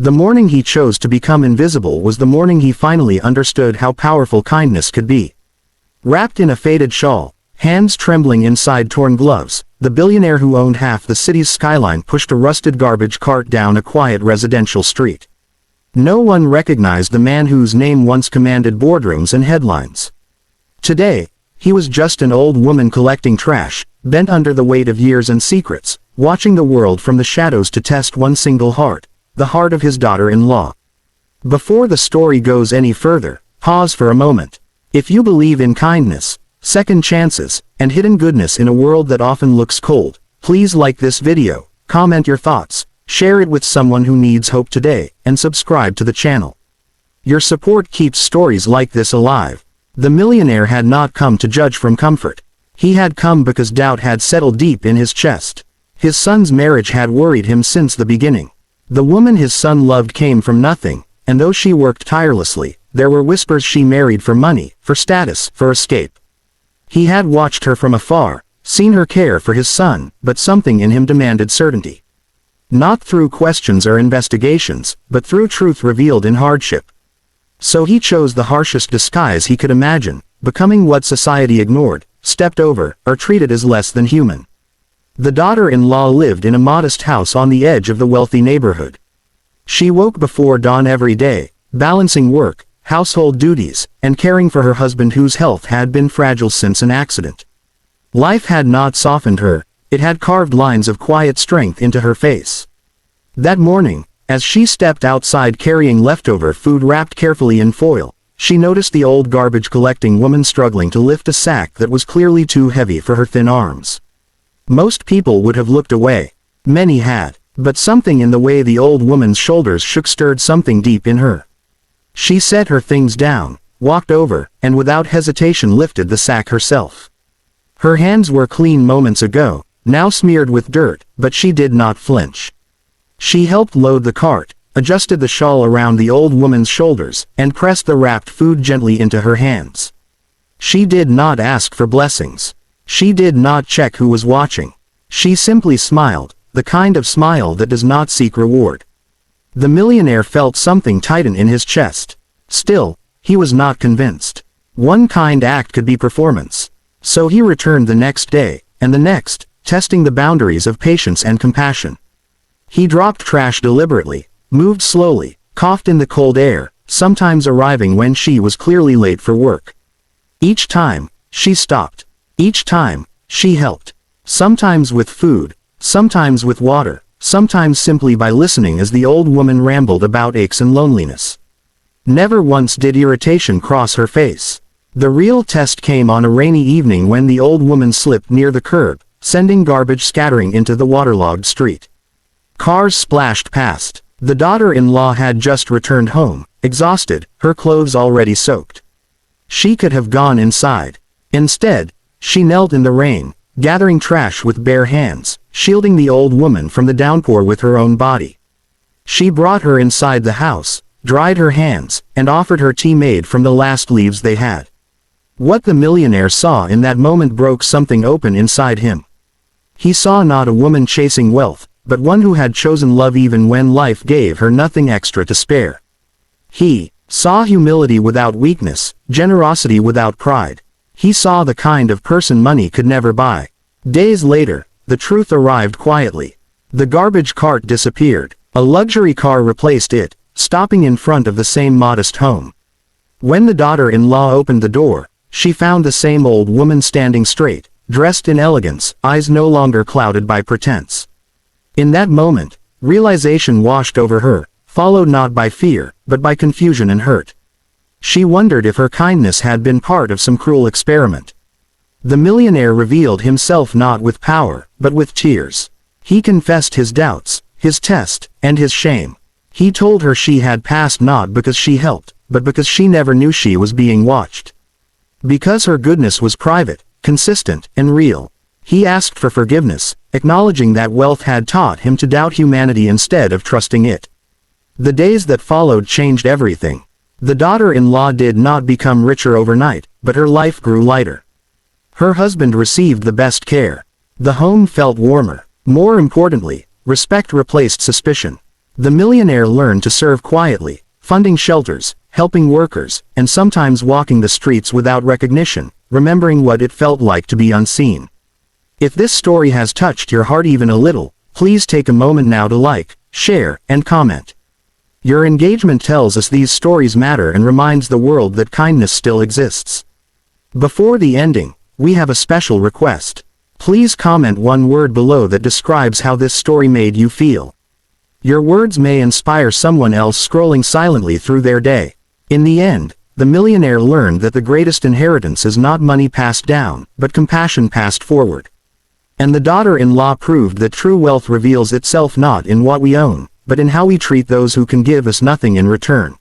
The morning he chose to become invisible was the morning he finally understood how powerful kindness could be. Wrapped in a faded shawl, hands trembling inside torn gloves, the billionaire who owned half the city's skyline pushed a rusted garbage cart down a quiet residential street. No one recognized the man whose name once commanded boardrooms and headlines. Today, he was just an old woman collecting trash, bent under the weight of years and secrets, watching the world from the shadows to test one single heart, the heart of his daughter-in-law. Before the story goes any further, pause for a moment. If you believe in kindness, second chances, and hidden goodness in a world that often looks cold, please like this video, comment your thoughts, share it with someone who needs hope today, and subscribe to the channel. Your support keeps stories like this alive. The millionaire had not come to judge from comfort. He had come because doubt had settled deep in his chest. His son's marriage had worried him since the beginning. The woman his son loved came from nothing, and though she worked tirelessly, there were whispers she married for money, for status, for escape. He had watched her from afar, seen her care for his son, but something in him demanded certainty. Not through questions or investigations, but through truth revealed in hardship. So he chose the harshest disguise he could imagine, becoming what society ignored, stepped over, or treated as less than human. The daughter-in-law lived in a modest house on the edge of the wealthy neighborhood. She woke before dawn every day, balancing work, household duties, and caring for her husband whose health had been fragile since an accident. Life had not softened her, it had carved lines of quiet strength into her face. That morning, as she stepped outside carrying leftover food wrapped carefully in foil, she noticed the old garbage-collecting woman struggling to lift a sack that was clearly too heavy for her thin arms. Most people would have looked away. Many had, but something in the way the old woman's shoulders shook stirred something deep in her. She set her things down, walked over, and without hesitation lifted the sack herself. Her hands were clean moments ago, now smeared with dirt, but she did not flinch. She helped load the cart, adjusted the shawl around the old woman's shoulders, and pressed the wrapped food gently into her hands. She did not ask for blessings. She did not check who was watching. She simply smiled, the kind of smile that does not seek reward. The millionaire felt something tighten in his chest. Still, he was not convinced. One kind act could be performance. So he returned the next day, and the next, testing the boundaries of patience and compassion. He dropped trash deliberately, moved slowly, coughed in the cold air, sometimes arriving when she was clearly late for work. Each time, she stopped. Each time, she helped. Sometimes with food, sometimes with water, sometimes simply by listening as the old woman rambled about aches and loneliness. Never once did irritation cross her face. The real test came on a rainy evening when the old woman slipped near the curb, sending garbage scattering into the waterlogged street. Cars splashed past. The daughter-in-law had just returned home, exhausted, her clothes already soaked. She could have gone inside. Instead, she knelt in the rain, gathering trash with bare hands, shielding the old woman from the downpour with her own body. She brought her inside the house, dried her hands, and offered her tea made from the last leaves they had. What the millionaire saw in that moment broke something open inside him. He saw not a woman chasing wealth, but one who had chosen love even when life gave her nothing extra to spare. He saw humility without weakness, generosity without pride. He saw the kind of person money could never buy. Days later, the truth arrived quietly. The garbage cart disappeared. A luxury car replaced it, stopping in front of the same modest home. When the daughter-in-law opened the door, she found the same old woman standing straight, dressed in elegance, eyes no longer clouded by pretense. In that moment, realization washed over her, followed not by fear, but by confusion and hurt. She wondered if her kindness had been part of some cruel experiment. The millionaire revealed himself not with power, but with tears. He confessed his doubts, his test, and his shame. He told her she had passed not because she helped, but because she never knew she was being watched. Because her goodness was private, consistent, and real. He asked for forgiveness, acknowledging that wealth had taught him to doubt humanity instead of trusting it. The days that followed changed everything. The daughter-in-law did not become richer overnight, but her life grew lighter. Her husband received the best care. The home felt warmer. More importantly, respect replaced suspicion. The millionaire learned to serve quietly, funding shelters, helping workers, and sometimes walking the streets without recognition, remembering what it felt like to be unseen. If this story has touched your heart even a little, please take a moment now to like, share, and comment. Your engagement tells us these stories matter and reminds the world that kindness still exists. Before the ending, we have a special request. Please comment one word below that describes how this story made you feel. Your words may inspire someone else scrolling silently through their day. In the end, the millionaire learned that the greatest inheritance is not money passed down, but compassion passed forward. And the daughter-in-law proved that true wealth reveals itself not in what we own, but in how we treat those who can give us nothing in return.